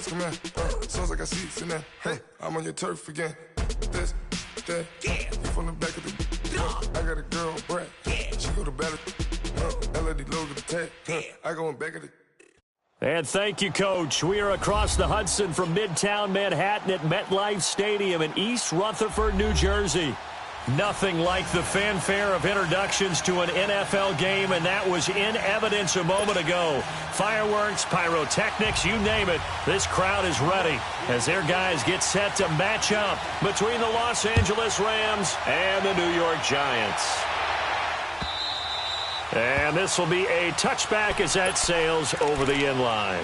come in. Sounds like I see seats in there. Hey, I'm on your turf again. This, that, you from the back of the. I got a girl, Brad. She go to battle. LED logo the tag. I go in back of the. And thank you, Coach. We are across the Hudson from Midtown Manhattan at MetLife Stadium in East Rutherford, New Jersey. Nothing like the fanfare of introductions to an NFL game, and that was in evidence a moment ago. Fireworks, pyrotechnics, you name it. This crowd is ready as their guys get set to match up between the Los Angeles Rams and the New York Giants. And this will be a touchback as that sails over the end line.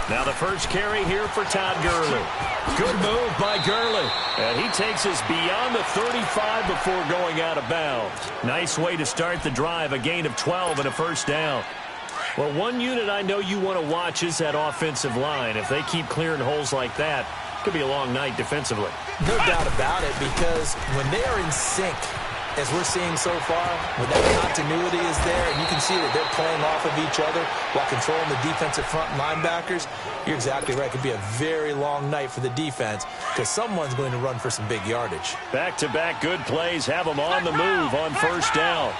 Now the first carry here for Todd Gurley. Good move by Gurley. And he takes us beyond the 35 before going out of bounds. Nice way to start the drive, a gain of 12 and a first down. Well, one unit I know you want to watch is that offensive line. If they keep clearing holes like that, it could be a long night defensively. No doubt about it, because when they are in sync, as we're seeing so far, when that continuity is there, and you can see that they're playing off of each other while controlling the defensive front linebackers, you're exactly right. It could be a very long night for the defense because someone's going to run for some big yardage. Back-to-back good plays have them on the move on first down.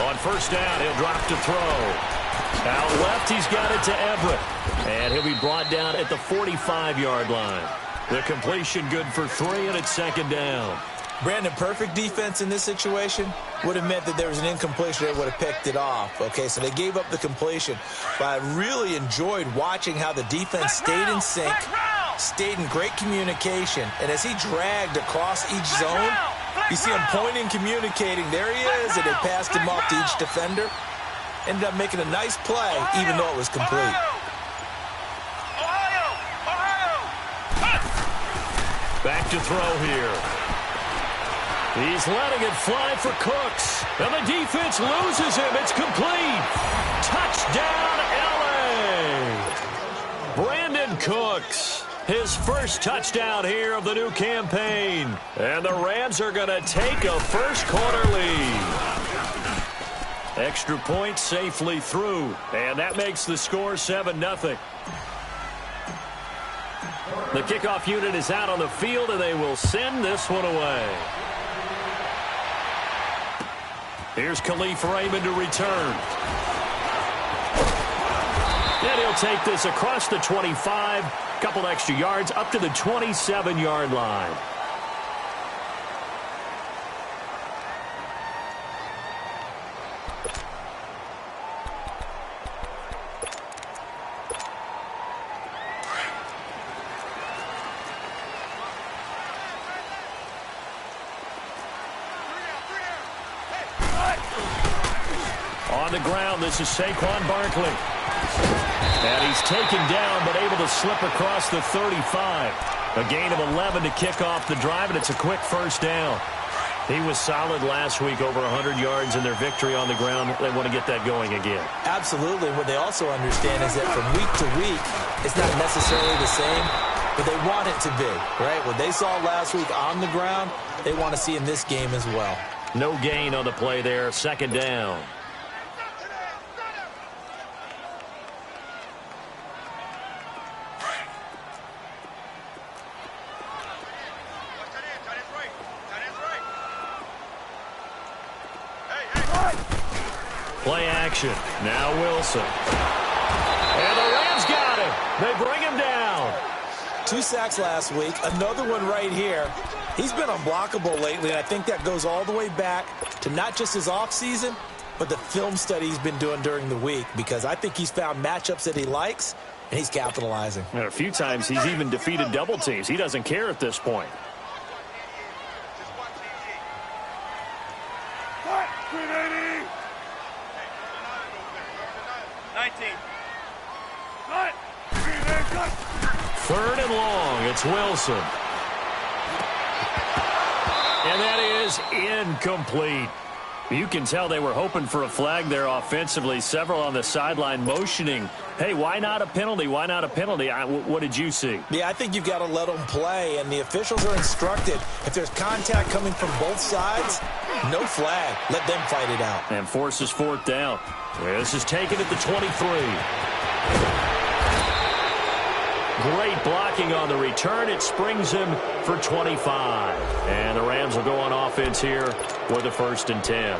On first down, he'll drop to throw. Out left, he's got it to Everett. And he'll be brought down at the 45-yard line. The completion good for 3, and it's second down. Brandon, perfect defense in this situation would have meant that there was an incompletion. They would have picked it off. Okay, so they gave up the completion. But I really enjoyed watching how the defense stayed in sync, stayed in great communication. And as he dragged across each zone, you see him pointing, communicating. There he is, and they passed him off to each defender. Ended up making a nice play, even though it was complete. Back to throw here. He's letting it fly for Cooks. And the defense loses him. It's complete. Touchdown, L.A. Brandon Cooks. His first touchdown here of the new campaign. And the Rams are going to take a first-quarter lead. Extra point safely through. And that makes the score 7-0. The kickoff unit is out on the field, and they will send this one away. Here's Khalif Raymond to return. And he'll take this across the 25, couple extra yards, up to the 27-yard line. On the ground, this is Saquon Barkley. And he's taken down, but able to slip across the 35. A gain of 11 to kick off the drive, and it's a quick first down. He was solid last week, over 100 yards in their victory on the ground. They want to get that going again. Absolutely. What they also understand is that from week to week, it's not necessarily the same, but they want it to be, right? What they saw last week on the ground, they want to see in this game as well. No gain on the play there, second down. Play action. Now Wilson. And the Rams got him. They bring him down. 2 sacks last week. Another one right here. He's been unblockable lately, and I think that goes all the way back to not just his offseason, but the film study he's been doing during the week, because I think he's found matchups that he likes, and he's capitalizing. And a few times he's even defeated double teams. He doesn't care at this point. Third and long, it's Wilson. And that is incomplete. You can tell they were hoping for a flag there offensively. Several on the sideline motioning, hey, why not a penalty? Why not a penalty? What did you see? Yeah, I think you've got to let them play, and the officials are instructed. If there's contact coming from both sides, no flag. Let them fight it out. And forces fourth down. This is taken at the 23. Great blocking on the return. It springs him for 25. And the Rams will go on offense here with a 1st and 10.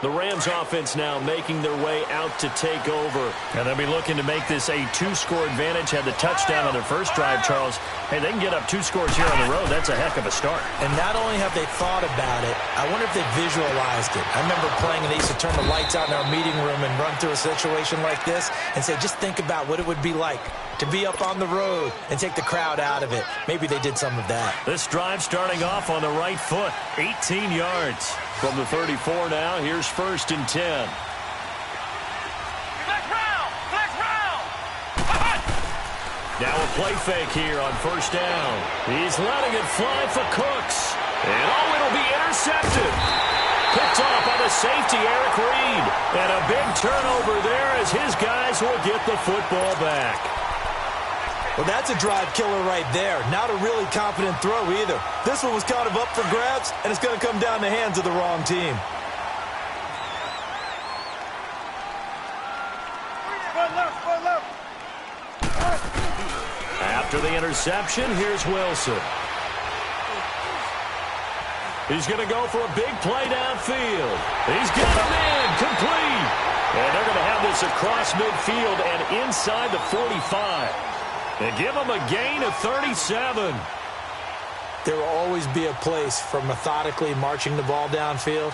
The Rams offense now making their way out to take over. And they'll be looking to make this a 2-score advantage. Had the touchdown on their first drive, Charles. Hey, they can get up 2 scores here on the road. That's a heck of a start. And not only have they thought about it, I wonder if they visualized it. I remember playing and they used to turn the lights out in our meeting room and run through a situation like this and say, just think about what it would be like to be up on the road and take the crowd out of it. Maybe they did some of that. This drive starting off on the right foot. 18 yards. From the 34 now, here's 1st and 10. Now a play fake here on 1st down. He's letting it fly for Cooks. And it'll be intercepted. Picked off by the safety, Eric Reed. And a big turnover there as his guys will get the football back. Well, that's a drive killer right there. Not a really confident throw either. This one was kind of up for grabs, and it's going to come down the hands of the wrong team. After the interception, here's Wilson. He's going to go for a big play downfield. He's got him in, complete. And they're going to have this across midfield and inside the 45. They give him a gain of 37. There will always be a place for methodically marching the ball downfield.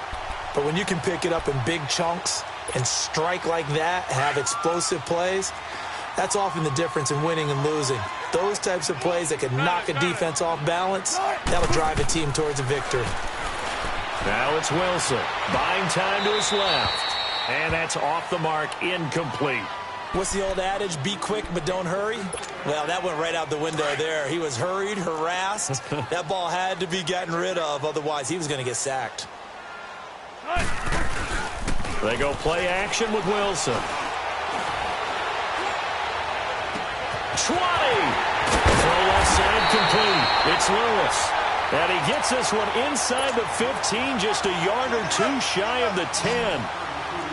But when you can pick it up in big chunks and strike like that, have explosive plays, that's often the difference in winning and losing. Those types of plays that can knock a defense off balance, that'll drive a team towards a victory. Now it's Wilson. Buying time to his left. And that's off the mark, incomplete. What's the old adage? Be quick, but don't hurry? Well, that went right out the window there. He was hurried, harassed. That ball had to be gotten rid of. Otherwise, he was going to get sacked. They go play action with Wilson. 20. Throw left side complete. It's Lewis. And he gets this one inside the 15, just a yard or two shy of the 10.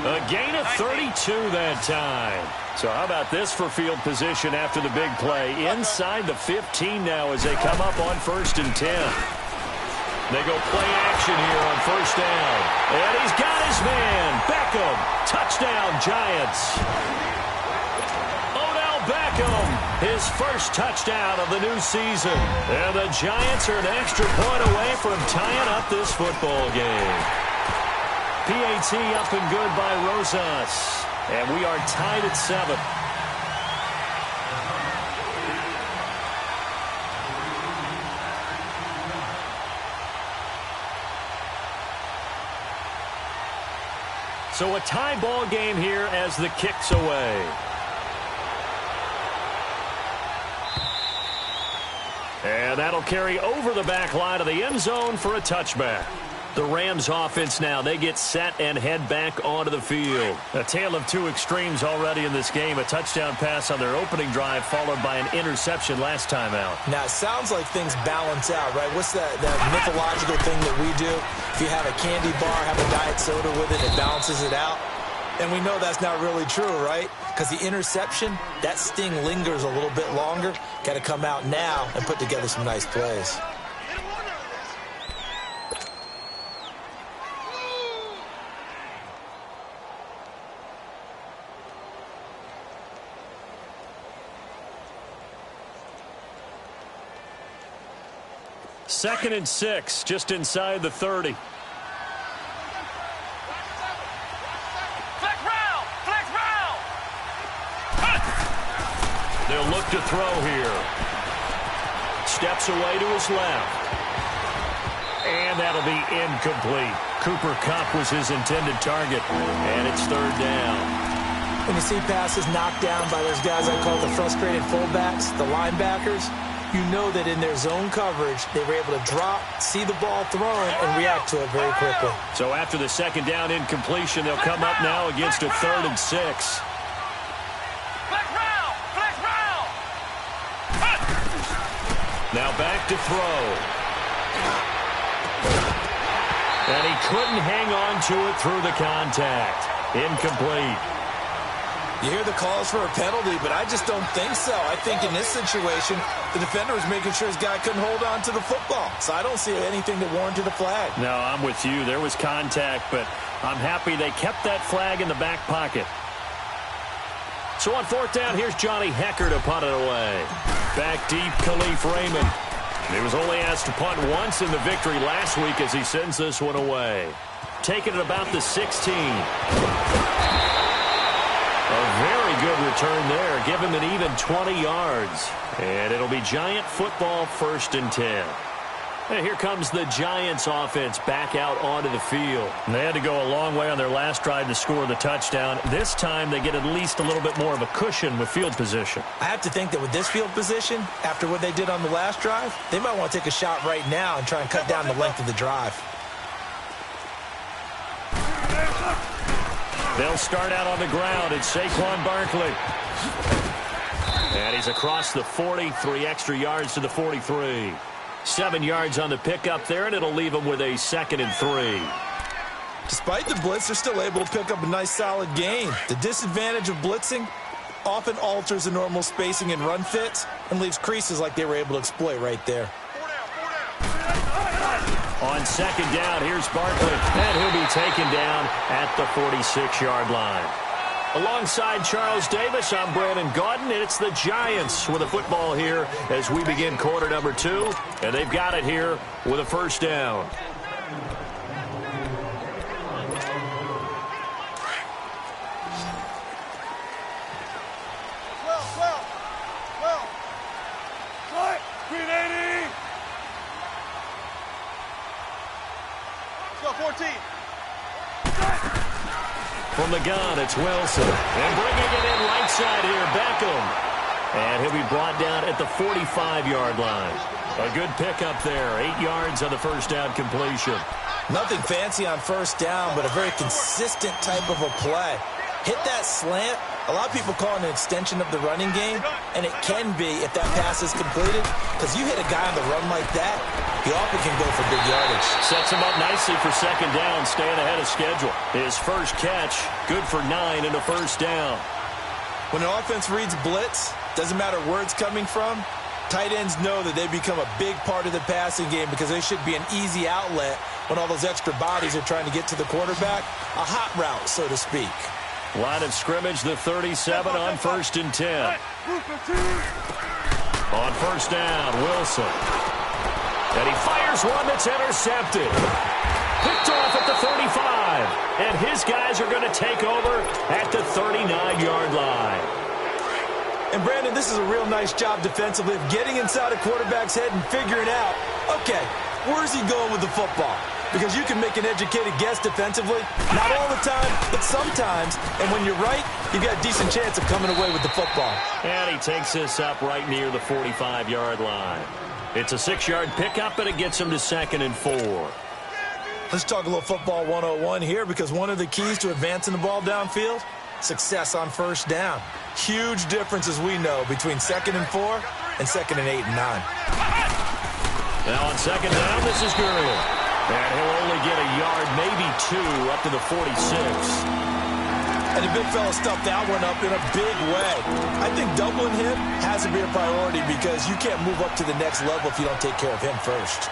A gain of 32 that time. So how about this for field position after the big play? Inside the 15 now as they come up on 1st and 10. They go play action here on 1st down. And he's got his man. Beckham. Touchdown, Giants. Odell Beckham, his first touchdown of the new season. And the Giants are an extra point away from tying up this football game. PAT up and good by Rosas. And we are tied at 7. So a tie ball game here as the kick's away. And that'll carry over the back line of the end zone for a touchback. The Rams offense now, they get set and head back onto the field. A tale of two extremes already in this game. A touchdown pass on their opening drive followed by an interception last time out. Now, it sounds like things balance out, right? What's that mythological thing that we do? If you have a candy bar, have a diet soda with it, it balances it out. And we know that's not really true, right? Because the interception, that sting lingers a little bit longer. Got to come out now and put together some nice plays. Second and 6, just inside the 30. They'll look to throw here. Steps away to his left. And that'll be incomplete. Cooper Kupp was his intended target. And it's 3rd down. When you see passes knocked down by those guys I call the frustrated fullbacks, the linebackers, you know that in their zone coverage, they were able to drop, see the ball thrown, and react to it very quickly. So after the second down incompletion, they'll come up now against a 3rd and 6. Now back to throw. And he couldn't hang on to it through the contact. Incomplete. You hear the calls for a penalty, but I just don't think so. I think in this situation, the defender was making sure his guy couldn't hold on to the football. So I don't see anything that warranted a flag. No, I'm with you. There was contact, but I'm happy they kept that flag in the back pocket. So on 4th down, here's Johnny Hecker to punt it away. Back deep, Khalif Raymond. He was only asked to punt once in the victory last week as he sends this one away. Taking it about the 16. A very good return there. Give him an even 20 yards. And it'll be Giant football, 1st and 10. And here comes the Giants offense back out onto the field. And they had to go a long way on their last drive to score the touchdown. This time they get at least a little bit more of a cushion with field position. I have to think that with this field position, after what they did on the last drive, they might want to take a shot right now and try and cut down the length of the drive. They'll start out on the ground. It's Saquon Barkley. And he's across the 40, 3 extra yards to the 43. 7 yards on the pickup there, and it'll leave him with a 2nd and 3. Despite the blitz, they're still able to pick up a nice, solid gain. The disadvantage of blitzing often alters the normal spacing and run fits and leaves creases like they were able to exploit right there. On 2nd down, here's Barkley, and he'll be taken down at the 46-yard line. Alongside Charles Davis, I'm Brandon Gaudin, and it's the Giants with a football here as we begin quarter number 2, and they've got it here with a 1st down. From the gun, it's Wilson. And bringing it in right side here, Beckham. And he'll be brought down at the 45-yard line. A good pickup there. 8 yards on the 1st down completion. Nothing fancy on 1st down, but a very consistent type of a play. Hit that slant. A lot of people call it an extension of the running game, and it can be if that pass is completed, because you hit a guy on the run like that, he often can go for big yardage. Sets him up nicely for 2nd down, staying ahead of schedule. His first catch, good for 9 and a 1st down. When an offense reads blitz, doesn't matter where it's coming from, tight ends know that they become a big part of the passing game because they should be an easy outlet when all those extra bodies are trying to get to the quarterback. A hot route, so to speak. Line of scrimmage, the 37 on 1st and 10. On 1st down, Wilson. And he fires one that's intercepted. Picked off at the 35. And his guys are going to take over at the 39-yard line. And, Brandon, this is a real nice job defensively of getting inside a quarterback's head and figuring out, okay, where's he going with the football? Because you can make an educated guess defensively. Not all the time, but sometimes. And when you're right, you've got a decent chance of coming away with the football. And he takes this up right near the 45-yard line. It's a 6-yard pickup, and it gets him to 2nd and 4. Let's talk a little football 101 here, because one of the keys to advancing the ball downfield, success on 1st down. Huge difference, as we know, between 2nd and 4 and 2nd and 8 and 9. Now on 2nd down, this is Gurley. And he'll only get a yard, maybe 2, up to the 46. And the big fella stuffed that one up in a big way. I think doubling him has to be a priority because you can't move up to the next level if you don't take care of him first.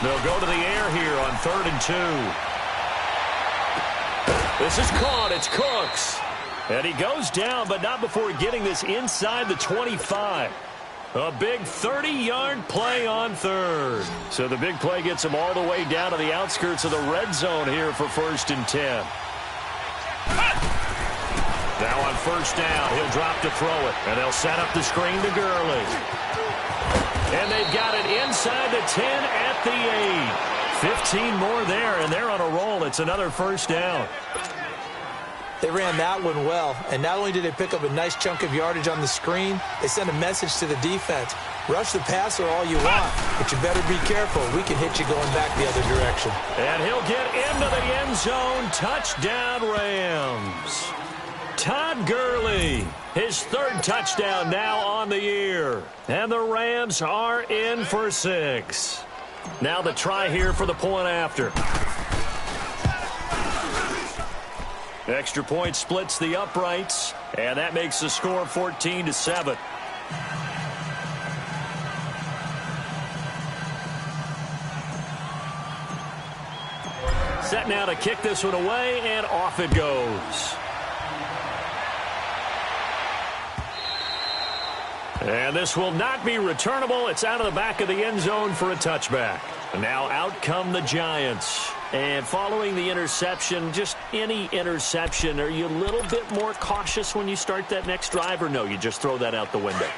They'll go to the air here on 3rd and 2. This is caught. It's Cooks. And he goes down, but not before getting this inside the 25. A big 30-yard play on 3rd. So the big play gets him all the way down to the outskirts of the red zone here for 1st and 10. Now on first down, he'll drop to throw it. And they'll set up the screen to Gurley. And they've got it inside the 10 at the 8. 15 more there, and they're on a roll. It's another first down. They ran that one well, and not only did they pick up a nice chunk of yardage on the screen, they sent a message to the defense. Rush the passer all you want, but you better be careful. We can hit you going back the other direction. And he'll get into the end zone. Touchdown, Rams. Todd Gurley, his third touchdown now on the year. And the Rams are in for 6. Now the try here for the point after. Extra point splits the uprights, and that makes the score 14-7. Set now to kick this one away, and off it goes. And this will not be returnable. It's out of the back of the end zone for a touchback. Now out come the Giants. And following the interception, just any interception, are you a little bit more cautious when you start that next drive, or no, you just throw that out the window?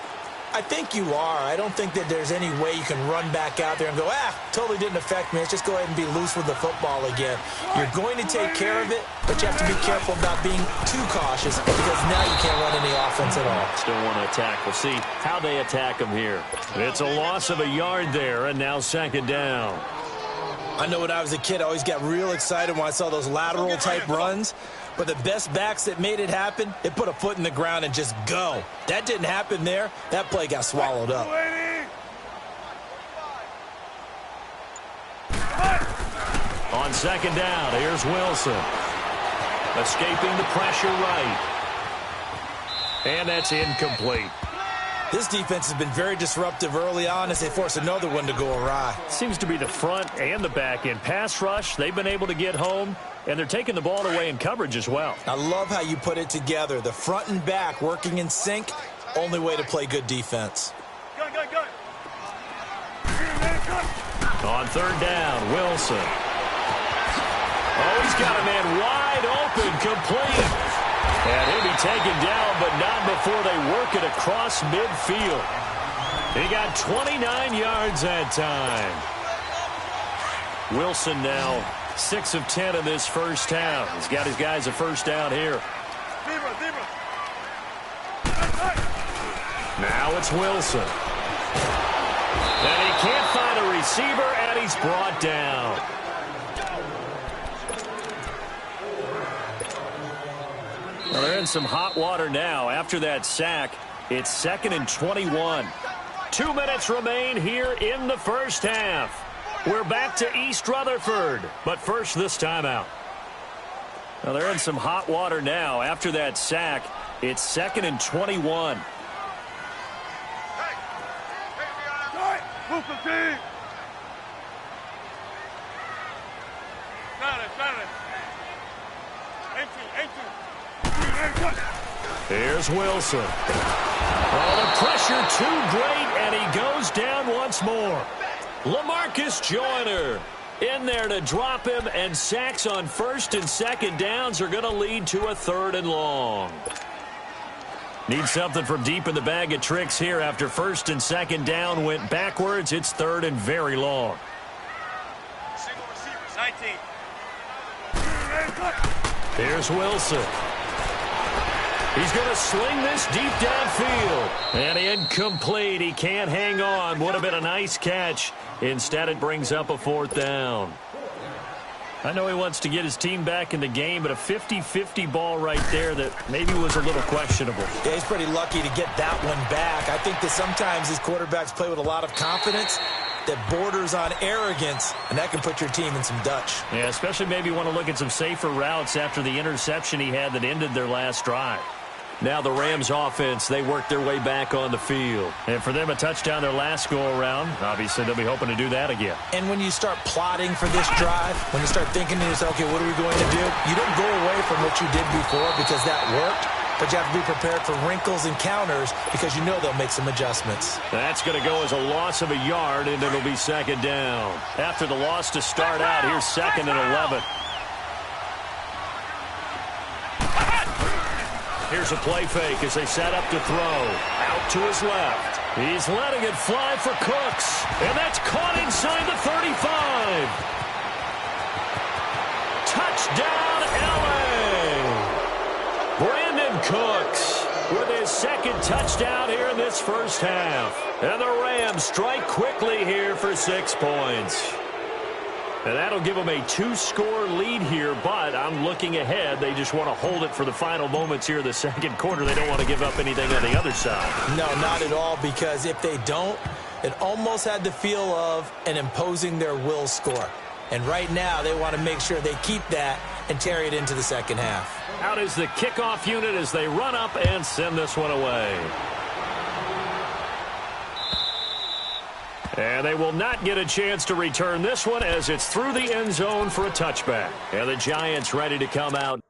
I think you are. I don't think that there's any way you can run back out there and go, totally didn't affect me. Let's just go ahead and be loose with the football again. You're going to take care of it, but you have to be careful about being too cautious because now you can't run any offense at all. Still want to attack. We'll see how they attack them here. It's a loss of a yard there, and now second down. I know when I was a kid, I always got real excited when I saw those lateral-type runs. But the best backs that made it happen, they put a foot in the ground and just go. That didn't happen there. That play got swallowed up. On second down, here's Wilson. Escaping the pressure right. And that's incomplete. This defense has been very disruptive early on as they force another one to go awry. Seems to be the front and the back end. Pass rush, they've been able to get home, and they're taking the ball away in coverage as well. I love how you put it together. The front and back working in sync, only way to play good defense. On third down, Wilson. Oh, he's got a man wide open, complete. And he'll be taken down, but not before they work it across midfield. He got 29 yards that time. Wilson now 6 of 10 in this first half. He's got his guys a first down here. Now it's Wilson. And he can't find a receiver, and he's brought down. Well, they're in some hot water now. After that sack, it's 2nd and 21. 2 minutes remain here in the first half. We're back to East Rutherford, but first this timeout. Well, they're in some hot water now. After that sack, it's 2nd and 21. Here's Wilson. Oh, the pressure too great, and he goes down once more. LaMarcus Joyner in there to drop him, and sacks on first and second downs are going to lead to a 3rd and long. Need something from deep in the bag of tricks here. After first and second down went backwards, it's 3rd and very long. Single receivers, 19. Here's Wilson. He's going to sling this deep downfield. And incomplete. He can't hang on. Would have been a nice catch. Instead, it brings up a 4th down. I know he wants to get his team back in the game, but a 50-50 ball right there that maybe was a little questionable. Yeah, he's pretty lucky to get that one back. I think that sometimes these quarterbacks play with a lot of confidence that borders on arrogance, and that can put your team in some Dutch. Yeah, especially maybe want to look at some safer routes after the interception he had that ended their last drive. Now the Rams offense, they work their way back on the field. And for them, a touchdown their last go-around. Obviously, they'll be hoping to do that again. And when you start plotting for this drive, when you start thinking to yourself, okay, what are we going to do? You don't go away from what you did before because that worked, but you have to be prepared for wrinkles and counters because you know they'll make some adjustments. That's going to go as a loss of a yard, and it'll be second down. After the loss to start out, here's 2nd and 11. Here's a play fake as they set up to throw. Out to his left. He's letting it fly for Cooks. And that's caught inside the 35. Touchdown, L.A. Brandon Cooks with his second touchdown here in this first half. And the Rams strike quickly here for 6 points. And that'll give them a 2-score lead here, but I'm looking ahead. They just want to hold it for the final moments here in the second quarter. They don't want to give up anything on the other side. No, not at all, because if they don't, it almost had the feel of an imposing their will score. And right now, they want to make sure they keep that and carry it into the second half. Out is the kickoff unit as they run up and send this one away. And they will not get a chance to return this one as it's through the end zone for a touchback. And the Giants ready to come out.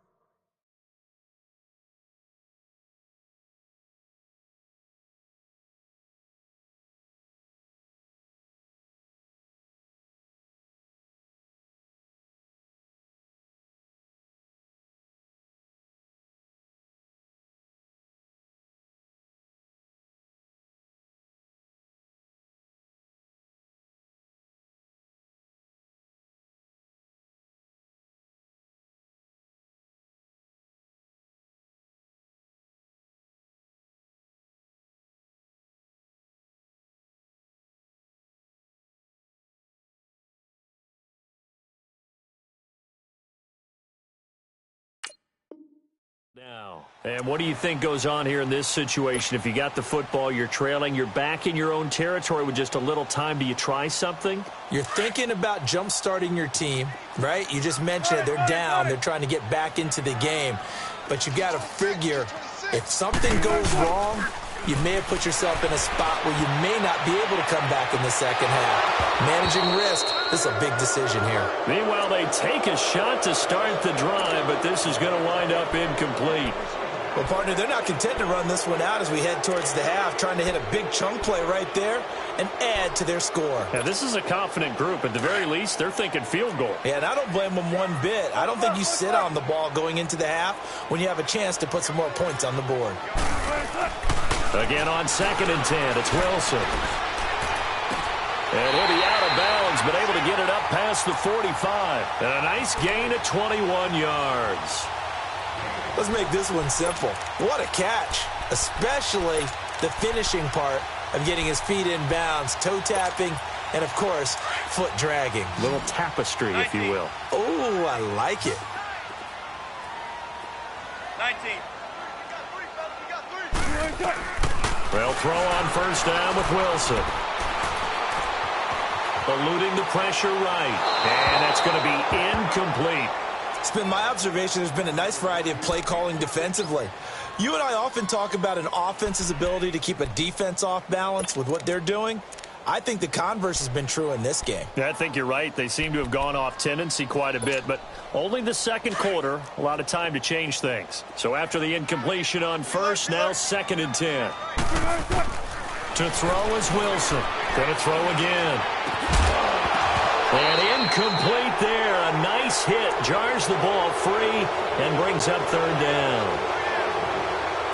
Now, and what do you think goes on here in this situation? If you got the football, you're trailing, you're back in your own territory with just a little time. Do you try something? You're thinking about jump-starting your team, right? You just mentioned it. They're down. They're trying to get back into the game. But you've got to figure if something goes wrong, you may have put yourself in a spot where you may not be able to come back in the second half. Managing risk, this is a big decision here. Meanwhile, they take a shot to start the drive, but this is going to wind up incomplete. Well, partner, they're not content to run this one out as we head towards the half, trying to hit a big chunk play right there and add to their score. Yeah, this is a confident group. At the very least, they're thinking field goal. Yeah, and I don't blame them one bit. I don't think you sit on the ball going into the half when you have a chance to put some more points on the board. Again on 2nd and 10, it's Wilson. And he'll be out of bounds, but able to get it up past the 45. And a nice gain at 21 yards. Let's make this one simple. What a catch, especially the finishing part of getting his feet in bounds, toe tapping, and, of course, foot dragging. Little tapestry, if you will. Oh, I like it. 19. They'll throw on first down with Wilson. Eluding the pressure right. And that's going to be incomplete. It's been my observation there's been a nice variety of play calling defensively. You and I often talk about an offense's ability to keep a defense off balance with what they're doing. I think the converse has been true in this game. Yeah, I think you're right. They seem to have gone off tendency quite a bit, but only the second quarter, a lot of time to change things. So after the incompletion on first, now 2nd and 10. To throw is Wilson. Going to throw again. And incomplete there. A nice hit. Jars the ball free and brings up 3rd down.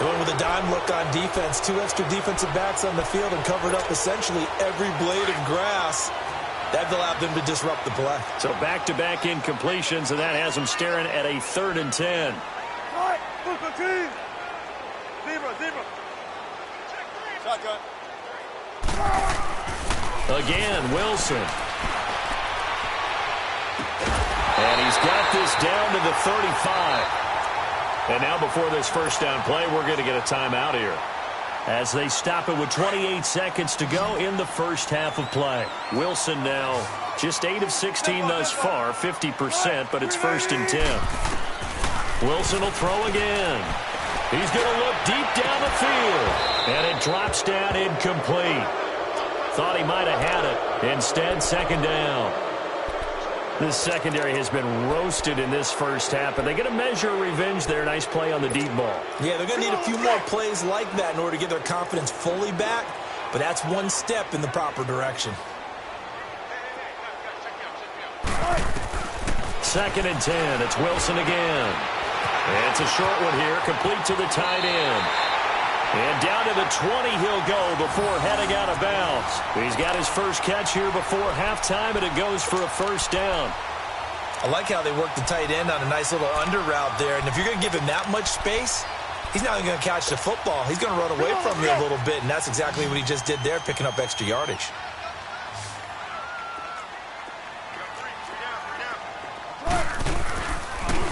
Going with a dime look on defense. 2 extra defensive backs on the field and covered up essentially every blade of grass. That allowed them to disrupt the play. So back-to-back incompletions, and that has them staring at a 3rd and 10. Shotgun. Again, Wilson. And he's got this down to the 35. And now before this first down play, we're going to get a timeout here as they stop it with 28 seconds to go in the first half of play. Wilson now just 8 of 16 thus far, 50%, but it's 1st and 10. Wilson will throw again. He's going to look deep down the field, and it drops down incomplete. Thought he might have had it. Instead, 2nd down. This secondary has been roasted in this first half, and they're going to measure revenge there. Nice play on the deep ball. Yeah, they're going to need a few more plays like that in order to get their confidence fully back, but that's one step in the proper direction. 2nd and 10. It's Wilson again. And it's a short one here, complete to the tight end. And down to the 20 he'll go before heading out of bounds. He's got his first catch here before halftime, and it goes for a first down. I like how they work the tight end on a nice little under route there. And if you're going to give him that much space, he's not even going to catch the football. He's going to run away from you a little bit, and that's exactly what he just did there, picking up extra yardage.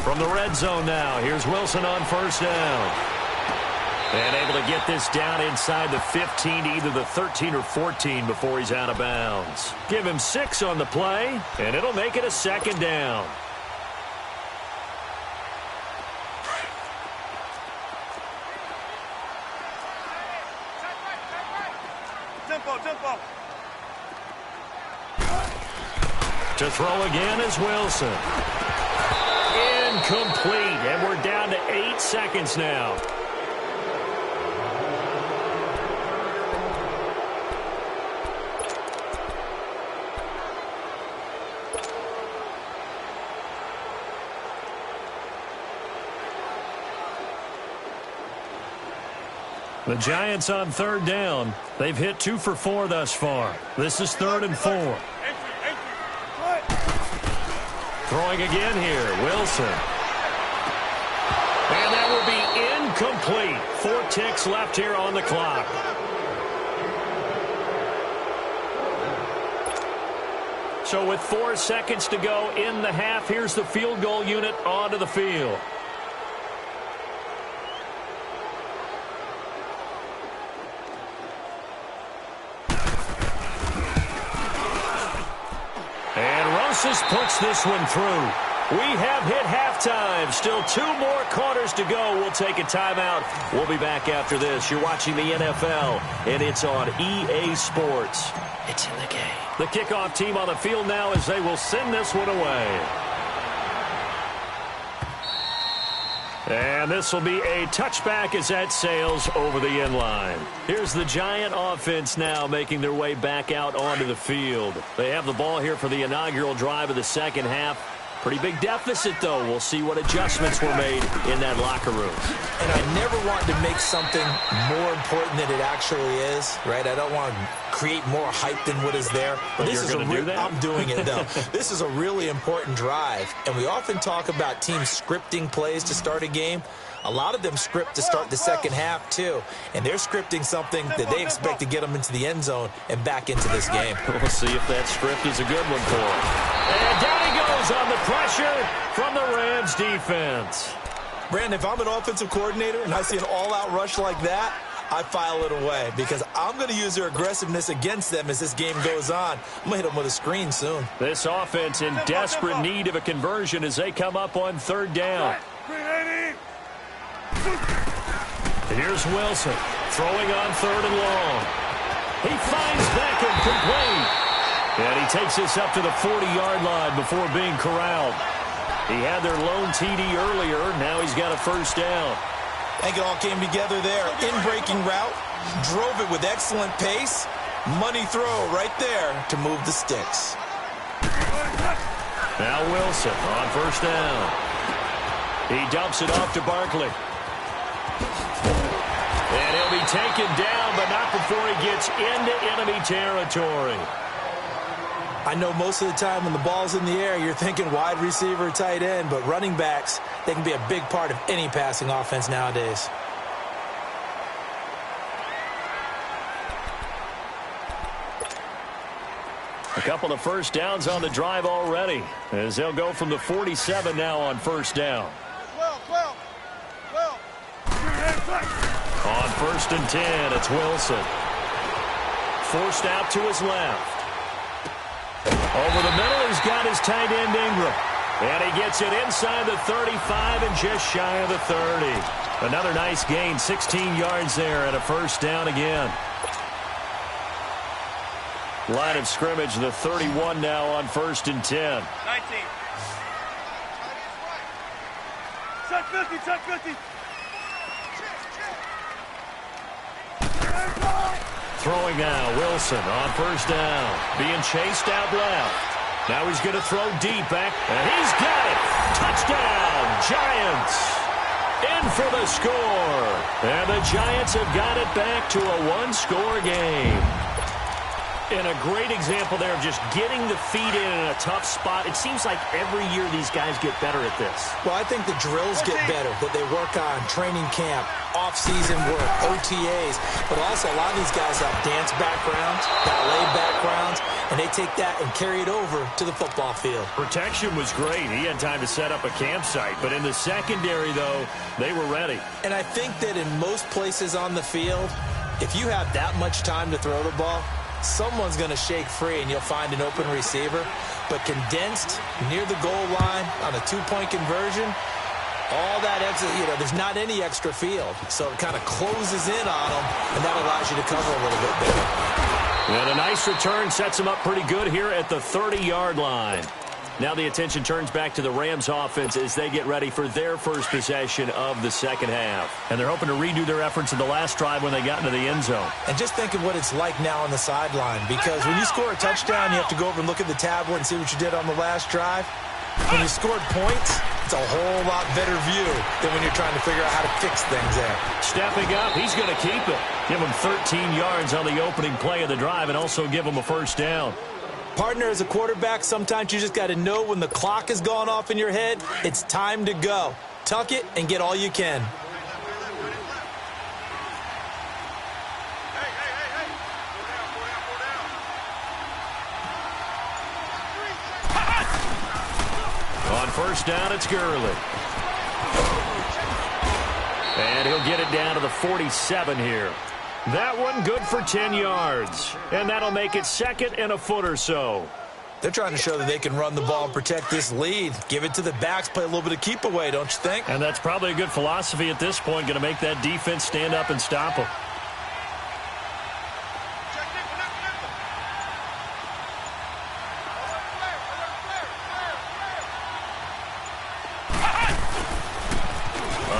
From the red zone now, here's Wilson on first down. And able to get this down inside the 15, either the 13 or 14 before he's out of bounds. Give him 6 on the play, and it'll make it a second down. Tempo. To throw again is Wilson. Incomplete, and we're down to 8 seconds now. The Giants on third down. They've hit 2 for 4 thus far. This is 3rd and 4. Throwing again here, Wilson. And that will be incomplete. 4 ticks left here on the clock. So with 4 seconds to go in the half, here's the field goal unit onto the field. Puts this one through. We have hit halftime. Still 2 more quarters to go. We'll take a timeout. We'll be back after this. You're watching the NFL, and it's on EA Sports. It's in the game. The kickoff team on the field now as they will send this one away. And this will be a touchback as that sails over the end line. Here's the Giant offense now making their way back out onto the field. They have the ball here for the inaugural drive of the second half. Pretty big deficit, though. We'll see what adjustments were made in that locker room. And I never want to make something more important than it actually is, right? I don't want to create more hype than what is there. But this is do that? I'm doing it, though. This is a really important drive. And we often talk about teams scripting plays to start a game. A lot of them script to start the second half, too. And they're scripting something that they expect to get them into the end zone and back into this game. We'll see if that script is a good one for them. And down he goes on the pressure from the Rams defense. Brandon, if I'm an offensive coordinator and I see an all-out rush like that, I file it away because I'm going to use their aggressiveness against them as this game goes on. I'm going to hit them with a screen soon. This offense in desperate need of a conversion as they come up on third down. Here's Wilson throwing on 3rd and long. He finds Beckham complete. And he takes this up to the 40-yard line before being corralled. He had their lone TD earlier. Now he's got a first down. I think it all came together there. In-breaking route. Drove it with excellent pace. Money throw right there to move the sticks. Now Wilson on first down. He dumps it off to Barkley. And he'll be taken down, but not before he gets into enemy territory. I know most of the time when the ball's in the air, you're thinking wide receiver, tight end, but running backs, they can be a big part of any passing offense nowadays. A couple of first downs on the drive already, as they'll go from the 47 now on first down. On 1st and 10, it's Wilson. Forced out to his left. Over the middle, he's got his tight end Ingram. And he gets it inside the 35 and just shy of the 30. Another nice gain, 16 yards there and a first down again. Line of scrimmage, the 31 now on 1st and 10. 19. Check 50, check 50. Throwing now, Wilson on first down. Being chased out left. Now he's going to throw deep back, and he's got it. Touchdown, Giants. In for the score. And the Giants have got it back to a one-score game. And a great example there of just getting the feet in a tough spot. It seems like every year these guys get better at this. Well, I think the drills get better that they work on, training camp, off-season work, OTAs. But also a lot of these guys have dance backgrounds, ballet backgrounds, and they take that and carry it over to the football field. Protection was great. He had time to set up a campsite. But in the secondary, though, they were ready. And I think that in most places on the field, if you have that much time to throw the ball, someone's going to shake free and you'll find an open receiver. But condensed near the goal line on a two-point conversion, all that extra, there's not any extra field. So it kind of closes in on them, and that allows you to cover a little bit better. And a nice return sets them up pretty good here at the 30-yard line. Now the attention turns back to the Rams offense as they get ready for their first possession of the second half. And they're hoping to redo their efforts in the last drive when they got into the end zone. And just think of what it's like now on the sideline, because when you score a touchdown, you have to go over and look at the tablet and see what you did on the last drive. When you scored points, it's a whole lot better view than when you're trying to figure out how to fix things there. Stepping up, he's going to keep it. Give him 13 yards on the opening play of the drive and also give him a first down. Partner, as a quarterback, sometimes you just got to know when the clock has gone off in your head, it's time to go. Tuck it and get all you can. On first down, it's Gurley. And he'll get it down to the 47 here. That one good for 10 yards. And that'll make it second and a foot or so. They're trying to show that they can run the ball and protect this lead. Give it to the backs, play a little bit of keep away, don't you think? And that's probably a good philosophy at this point, going to make that defense stand up and stop them.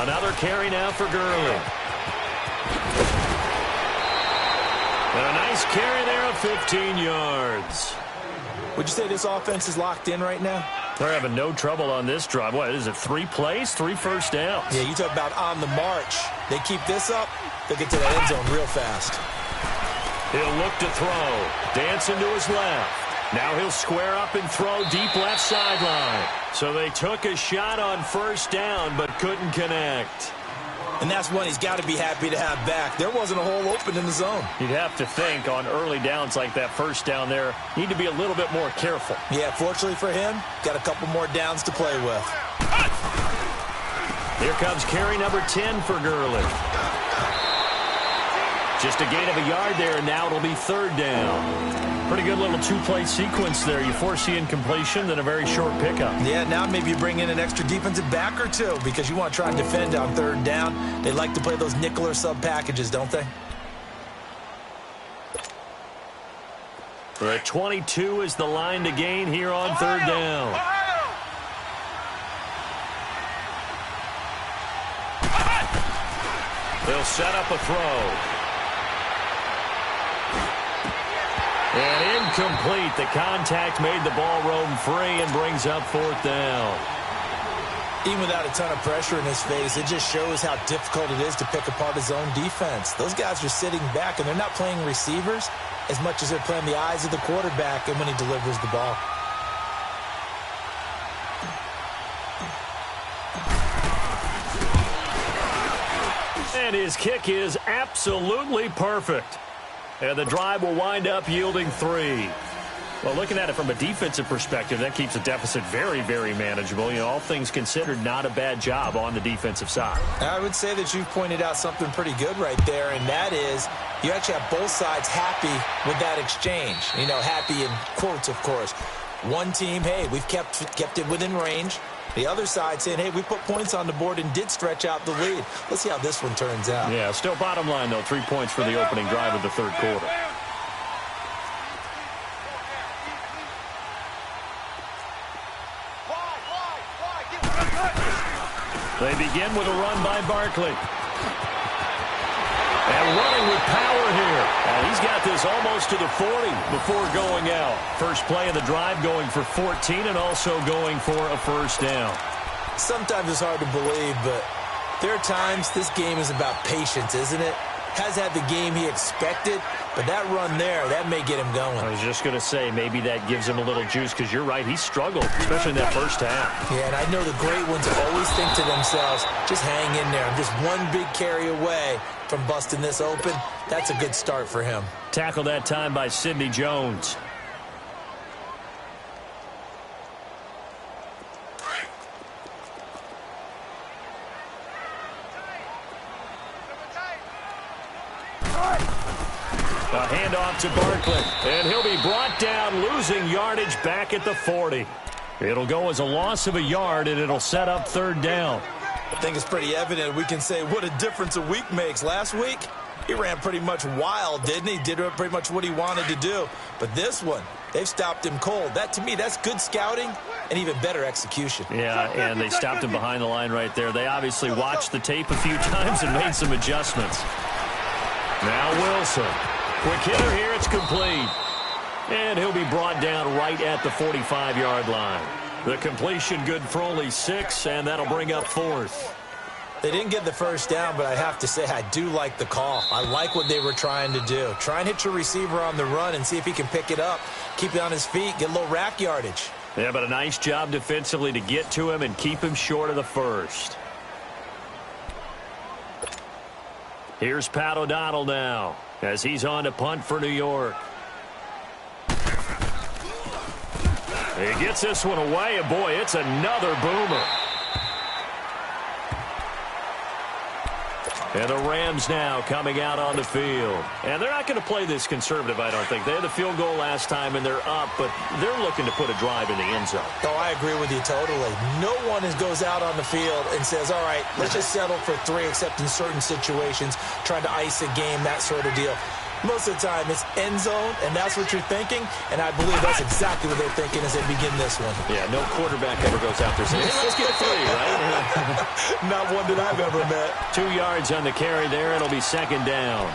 Another carry now for Gurley. And a nice carry there of 15 yards. Would you say this offense is locked in right now? They're having no trouble on this drive. What is it, 3 plays, 3 first downs? Yeah, you talk about on the march. They keep this up, they'll get to that end zone real fast. He'll look to throw. Dancing to his left. Now he'll square up and throw deep left sideline. So they took a shot on first down but couldn't connect. And that's one he's got to be happy to have back. There wasn't a hole open in the zone. You'd have to think on early downs like that first down there, need to be a little bit more careful. Yeah, fortunately for him, got a couple more downs to play with. Here comes carry number 10 for Gurley. Just a gain of a yard there, and now it'll be third down. Pretty good little 2-play sequence there. You force the incompletion, then a very short pickup. Yeah, now maybe you bring in an extra defensive back or two because you want to try and defend on third down. They like to play those nickel or sub packages, don't they? The 22 is the line to gain here on third down. They'll set up a throw. And incomplete. The contact made the ball roam free and brings up fourth down. Even without a ton of pressure in his face, it just shows how difficult it is to pick apart his own defense. Those guys are sitting back, and they're not playing receivers as much as they're playing the eyes of the quarterback and when he delivers the ball. And his kick is absolutely perfect. And the drive will wind up yielding 3. Well, looking at it from a defensive perspective, that keeps the deficit very, very manageable. You know, all things considered, not a bad job on the defensive side. I would say that you've pointed out something pretty good right there, and that is you actually have both sides happy with that exchange. You know, happy in quotes, of course. One team, hey, we've kept it within range. The other side saying, hey, we put points on the board and did stretch out the lead. Let's see how this one turns out. Yeah, still bottom line, though, 3 points for the opening drive of the third quarter. They begin with a run by Barkley. And running with power here. And he's got this almost to the 40 before going out. First play of the drive going for 14 and also going for a first down. Sometimes it's hard to believe, but There are times this game is about patience, isn't it? Has had the game he expected, but that run there, that may get him going. I was just going to say, maybe that gives him a little juice, because you're right, he struggled, especially in that first half. Yeah, and I know the great ones always think to themselves, just hang in there. I'm just one big carry away from busting this open. That's a good start for him. Tackled that time by Sidney Jones. A handoff to Barkley, and he'll be brought down, losing yardage back at the 40. It'll go as a loss of a yard, and it'll set up third down. I think it's pretty evident we can say what a difference a week makes. Last week, he ran pretty much wild, didn't he? Did pretty much what he wanted to do. But this one, they've stopped him cold. That, to me, that's good scouting and even better execution. Yeah, and they stopped him behind the line right there. They obviously watched the tape a few times and made some adjustments. Now Wilson. Quick hitter here, it's complete. And he'll be brought down right at the 45-yard line. The completion good for only 6, and that'll bring up fourth. They didn't get the first down, but I have to say I do like the call. I like what they were trying to do. Try and hit your receiver on the run and see if he can pick it up, keep it on his feet, get a little rack yardage. Yeah, but a nice job defensively to get to him and keep him short of the first. Here's Pat O'Donnell now, as he's on to punt for New York. He gets this one away, and boy, it's another boomer. And the Rams now coming out on the field. And they're not going to play this conservative, I don't think. They had the field goal last time, and they're up, but they're looking to put a drive in the end zone. Oh, I agree with you totally. No one goes out on the field and says, all right, let's just settle for 3, except in certain situations, trying to ice a game, that sort of deal. Most of the time, it's end zone, and that's what you're thinking, and I believe that's exactly what they're thinking as they begin this one. Yeah, no quarterback ever goes out there saying, hey, let's get 3, right? Not one that I've ever met. 2 yards on the carry there. It'll be second down.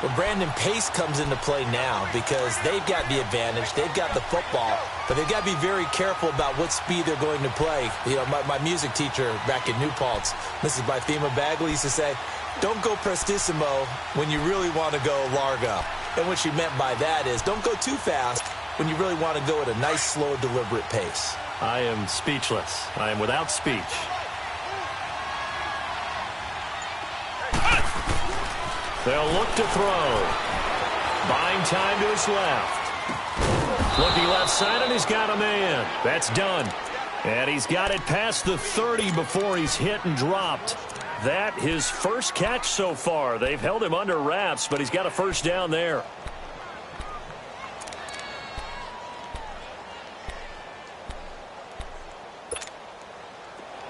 Well, Brandon, pace comes into play now because they've got the advantage. They've got the football, but they've got to be very careful about what speed they're going to play. You know, my music teacher back in New Paltz, Mrs. Bythema Bagley, used to say, don't go prestissimo when you really want to go largo. And what she meant by that is don't go too fast when you really want to go at a nice, slow, deliberate pace. I am speechless. I am without speech. They'll look to throw. Buying time to his left. Looking left side, and he's got a man. That's done. And he's got it past the 30 before he's hit and dropped. That his first catch so far. They've held him under wraps, but he's got a first down there.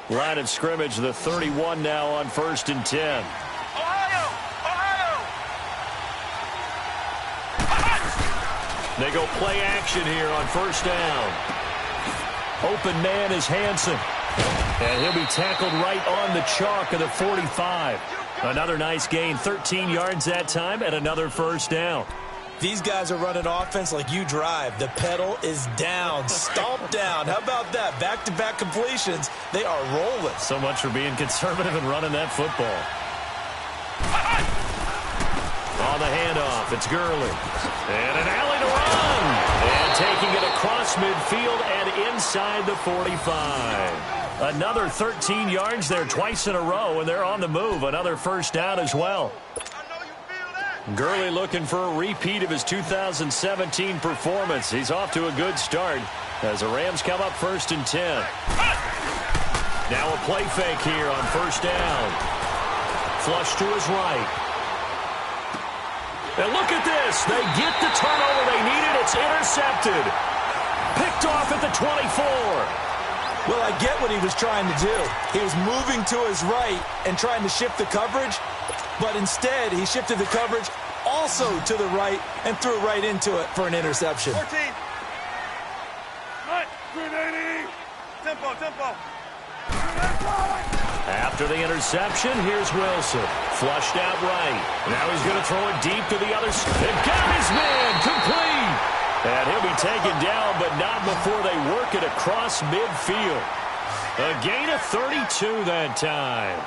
Line of scrimmage, the 31 now on 1st and 10. They go play action here on first down. Open man is Hansen. And he'll be tackled right on the chalk of the 45. Another nice gain, 13 yards that time, and another first down. These guys are running offense like you drive. The pedal is down, stomped down. How about that? Back-to-back completions. They are rolling. So much for being conservative and running that football. On the handoff, it's Gurley. And an alley to run. And taking it across midfield and inside the 45. Another 13 yards there twice in a row, and they're on the move. Another first down as well. Gurley looking for a repeat of his 2017 performance. He's off to a good start as the Rams come up 1st and 10. Now a play fake here on first down. Flush to his right. And look at this. They get the turnover they needed. It's intercepted. Picked off at the 24. Well, I get what he was trying to do. He was moving to his right and trying to shift the coverage, but instead he shifted the coverage also to the right and threw right into it for an interception. 14. Right. 380. Tempo, tempo. After the interception, here's Wilson. Flushed out right. Now he's going to throw it deep to the other side. They've got his man. Complete. And he'll be taken down, but not before they work it across midfield. A gain of 32 that time.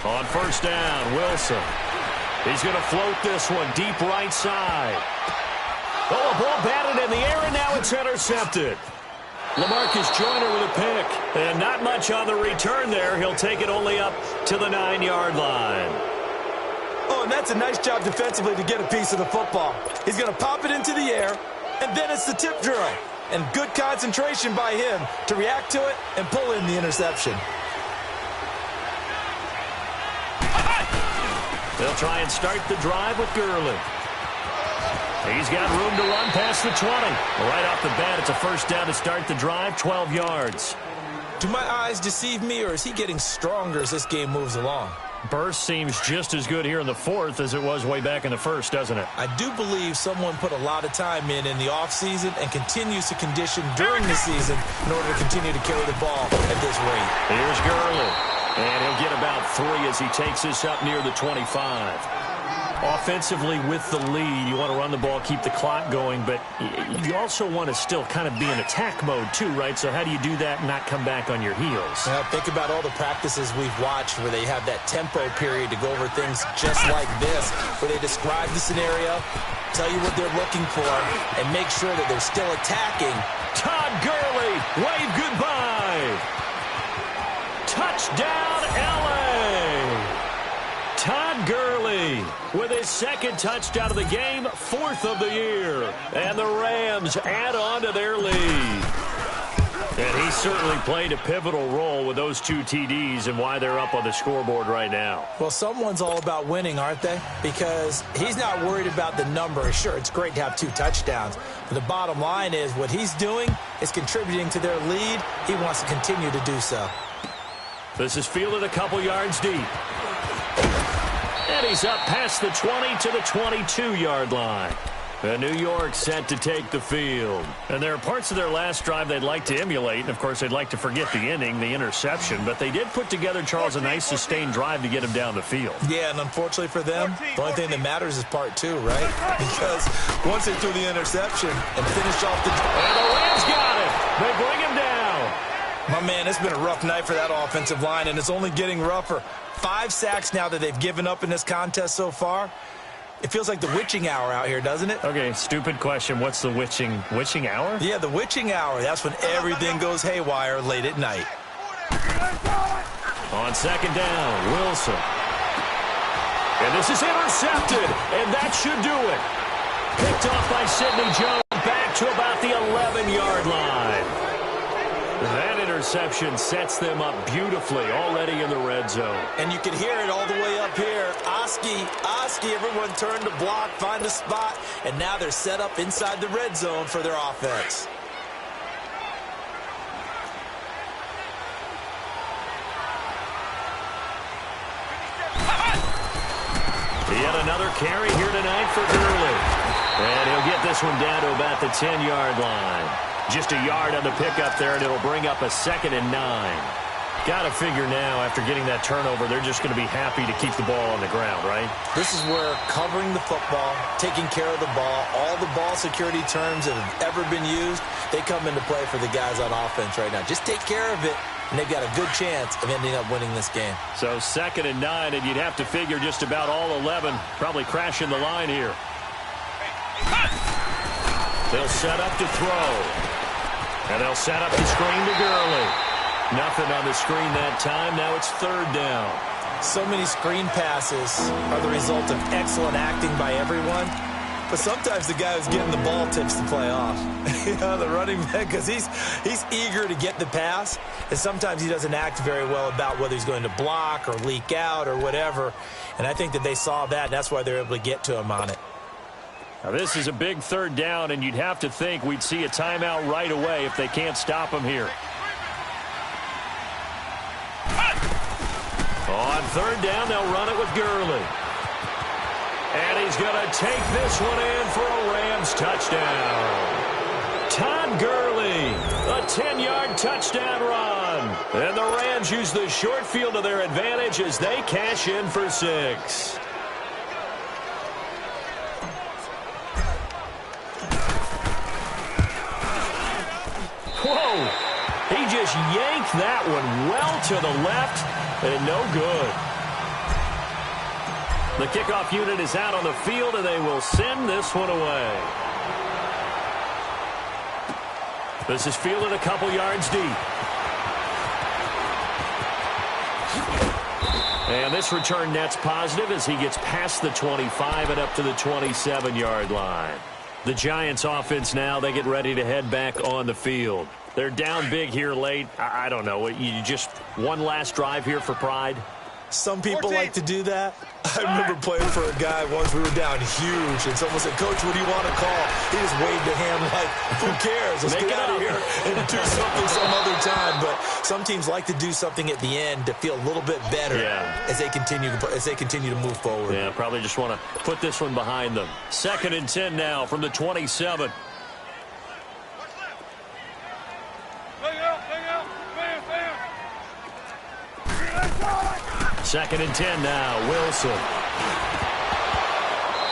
On first down, Wilson. He's going to float this one deep right side. Oh, a ball batted in the air, and now it's intercepted. LaMarcus Joyner with a pick. And not much on the return there. He'll take it only up to the 9-yard line. Oh, and that's a nice job defensively to get a piece of the football. He's going to pop it into the air, and then it's the tip drill. And good concentration by him to react to it and pull in the interception. They'll try and start the drive with Gurley. He's got room to run past the 20. Right off the bat, it's a first down to start the drive, 12 yards. Do my eyes deceive me, or is he getting stronger as this game moves along? Burst seems just as good here in the fourth as it was way back in the first, doesn't it? I do believe someone put a lot of time in the offseason and continues to condition during the season in order to continue to carry the ball at this rate. Here's Gurley. And he'll get about 3 as he takes this up near the 25. Offensively with the lead, you want to run the ball, keep the clock going, but you also want to still kind of be in attack mode too, right? So how do you do that and not come back on your heels? Now, think about all the practices we've watched where they have that tempo period to go over things just like this, where they describe the scenario, tell you what they're looking for, and make sure that they're still attacking. Todd Gurley, wave goodbye. Touchdown, L.A. Todd Gurley with his second touchdown of the game, 4th of the year. And the Rams add on to their lead. And he certainly played a pivotal role with those 2 TDs and why they're up on the scoreboard right now. Well, someone's all about winning, aren't they? Because he's not worried about the number. Sure, it's great to have 2 touchdowns. But the bottom line is what he's doing is contributing to their lead. He wants to continue to do so. This is fielded a couple yards deep. And he's up past the 20 to the 22-yard line. And New York set to take the field. And there are parts of their last drive they'd like to emulate. And, of course, they'd like to forget the inning, the interception. But they did put together, Charles, a nice sustained drive to get him down the field. Yeah, and unfortunately for them, the only thing that matters is part 2, right? Because once they threw the interception and finished off the... And the Rams got it. They bring him down. My man, it's been a rough night for that offensive line, and it's only getting rougher. 5 sacks now that they've given up in this contest so far. It feels like the witching hour out here, doesn't it? Okay, stupid question. What's the witching hour? Yeah, the witching hour. That's when everything goes haywire late at night. On second down, Wilson. And this is intercepted, and that should do it. Picked off by Sidney Jones, back to about the 11-yard line. That interception sets them up beautifully already in the red zone. And you can hear it all the way up here. Oski, everyone turned to block, find a spot, and now they're set up inside the red zone for their offense. Yet another carry here tonight for Gurley. And he'll get this one down to about the 10-yard line. Just a yard on the pickup there, and it'll bring up a 2nd and 9. Got to figure now, after getting that turnover, they're just going to be happy to keep the ball on the ground, right? This is where covering the football, taking care of the ball, all the ball security terms that have ever been used, they come into play for the guys on offense right now. Just take care of it, and they've got a good chance of ending up winning this game. So 2nd and 9, and you'd have to figure just about all 11 probably crashing the line here. They'll set up to throw. And they'll set up the screen to Gurley. Nothing on the screen that time. Now it's 3rd down. So many screen passes are the result of excellent acting by everyone. But sometimes the guy who's getting the ball tips the play off. You know, the running back, because he's eager to get the pass. And sometimes he doesn't act very well about whether he's going to block or leak out or whatever. And I think that they saw that, and that's why they're able to get to him on it. Now, this is a big 3rd down, and you'd have to think we'd see a timeout right away if they can't stop him here. On 3rd down, they'll run it with Gurley. And he's going to take this one in for a Rams touchdown. Todd Gurley, a 10-yard touchdown run. And the Rams use the short field to their advantage as they cash in for 6. Whoa! He just yanked that one well to the left, and no good. The kickoff unit is out on the field, and they will send this one away. This is fielded a couple yards deep. And this return net's positive as he gets past the 25 and up to the 27-yard line. The Giants offense now, they get ready to head back on the field. They're down big here late. I don't know. You just one last drive here for pride? Some people like to do that. I remember playing for a guy once. We were down huge, and someone said, "Coach, what do you want to call?" He just waved a hand like, "Who cares? Let's get out of here and do something some other time." But some teams like to do something at the end to feel a little bit better as they continue to move forward. Yeah, probably just want to put this one behind them. 2nd and 10 now from the 27. Second and 10 now, Wilson.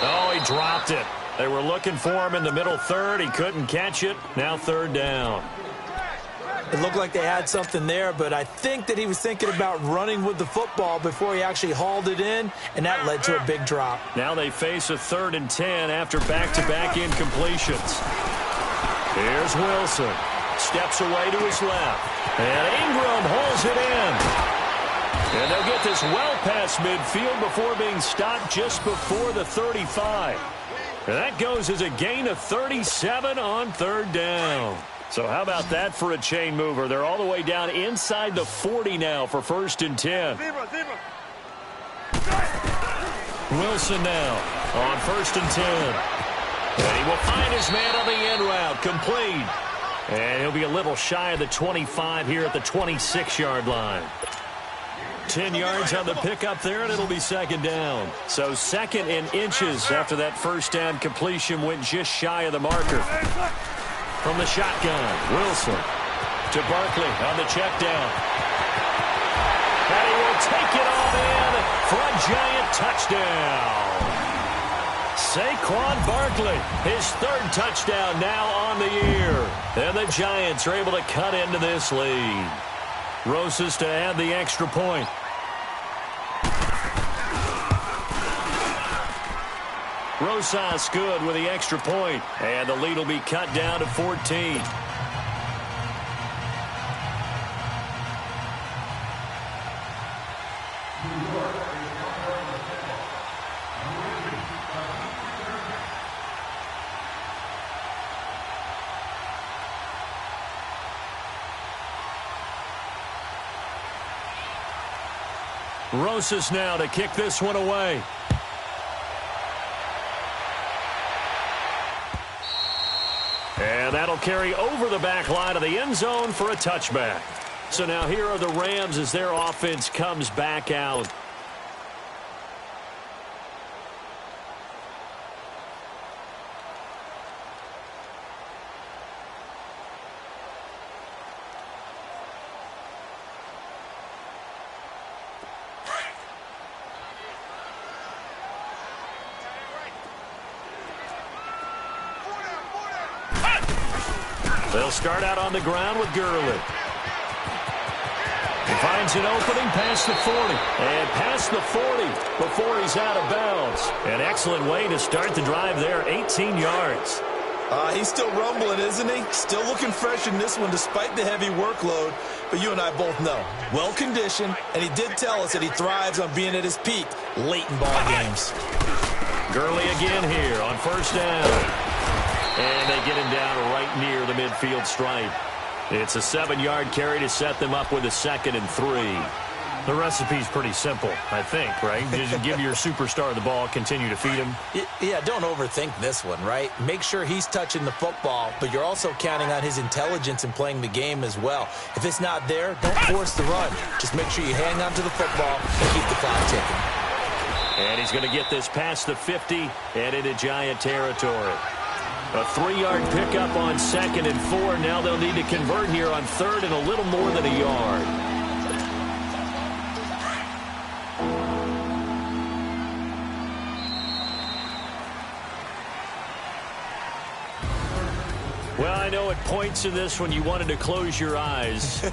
Oh, he dropped it. They were looking for him in the middle third. He couldn't catch it. Now 3rd down. It looked like they had something there, but I think that he was thinking about running with the football before he actually hauled it in, and that led to a big drop. Now they face a 3rd and 10 after back-to-back incompletions. Here's Wilson. Steps away to his left. And Ingram holds it in. And they'll get this well past midfield before being stopped just before the 35. And that goes as a gain of 37 on 3rd down. So how about that for a chain mover? They're all the way down inside the 40 now for 1st and 10. Wilson now on 1st and 10. And he will find his man on the end route, complete. And he'll be a little shy of the 25 here at the 26-yard line. 10 yards on the pickup there, and it'll be 2nd down. So 2nd in inches after that 1st down completion went just shy of the marker. From the shotgun, Wilson to Barkley on the check down. And he will take it all in for a Giant touchdown. Saquon Barkley, his 3rd touchdown now on the year. And the Giants are able to cut into this lead. Rosas to add the extra point. Rosas good with the extra point. And the lead will be cut down to 14. Rosas now to kick this one away. And that'll carry over the back line of the end zone for a touchback. So now here are the Rams as their offense comes back out. They'll start out on the ground with Gurley. He finds an opening past the 40. And past the 40 before he's out of bounds. An excellent way to start the drive there, 18 yards. He's still rumbling, isn't he? Still looking fresh in this one despite the heavy workload. But you and I both know, well-conditioned, and he did tell us that he thrives on being at his peak late in ball games. Gurley again here on 1st down. And they get him down right near the midfield stripe. It's a 7-yard carry to set them up with a 2nd and 3. The recipe's pretty simple, I think, right? Just give your superstar the ball, continue to feed him. Yeah, don't overthink this one, right? Make sure he's touching the football, but you're also counting on his intelligence in playing the game as well. If it's not there, don't force the run. Just make sure you hang on to the football and keep the clock ticking. And he's going to get this past the 50 and into Giant territory. A 3-yard pickup on 2nd and 4. Now they'll need to convert here on 3rd and a little more than a yard. Well, I know at points in this when you wanted to close your eyes.